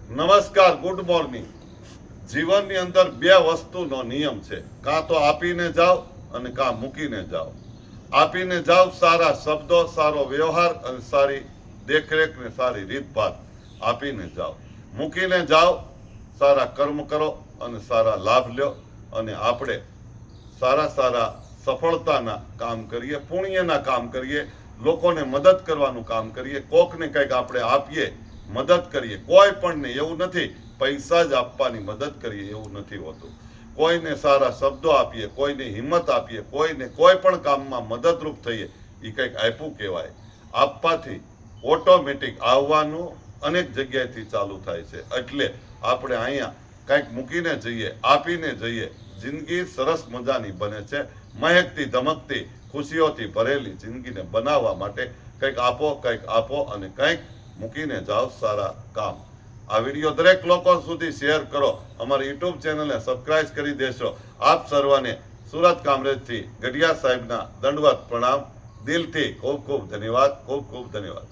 નમસ્કાર, good morning. જીવનની અંદર બે વસ્તુનો નિયમ છે, કાં તો આપીને જાઓ અને કાં મૂકીને જાઓ. આપીને જાઓ સારા શબ્દો, સારો વ્યવહાર અને સારી દેખરેખ ને સારી રીતભાત આપીને જાઓ. મૂકીને જાઓ સારા કર્મ કરો અને સારા લાભ લ્યો. અને આપણે સારા સારા સફળતાના કામ કરીએ, પુણ્યના કામ કરીએ, લોકોને મદદ કરવાનું કામ કરીએ, કોકને કંઈક આપણે આપીએ, મદદ કરીએ. કોઈ પણ ને એવું નથી પૈસા જ આપવાની મદદ કરીએ એવું નથી હોતું. કોઈને સારા શબ્દો આપીએ, કોઈને હિંમત આપીએ, કોઈને કોઈ પણ કામમાં મદદરૂપ થઈએ, એ કંઈક આપ્યું કહેવાય. આપવાથી ઓટોમેટિક આવવાનું અનેક જગ્યાએથી ચાલુ થાય છે. એટલે આપણે અહીંયા કંઈક મૂકીને જઈએ, આપીને જઈએ, જિંદગી સરસ મજાની બને છે. મહેકતી ધમકતી ખુશીઓથી ભરેલી જિંદગીને બનાવવા માટે કંઈક આપો અને કંઈક મૂકીને જાઓ સારા કામ. આ વિડીયો દરેક લોકો સુધી શેર કરો. અમારી યુટ્યુબ ચેનલને સબસ્ક્રાઇબ કરી દેશો. આપ સર્વને સુરત કામરેજથી ગઢિયા સાહેબના દંડવત પ્રણામ. દિલથી ખૂબ ખૂબ ધન્યવાદ. ખૂબ ખૂબ ધન્યવાદ.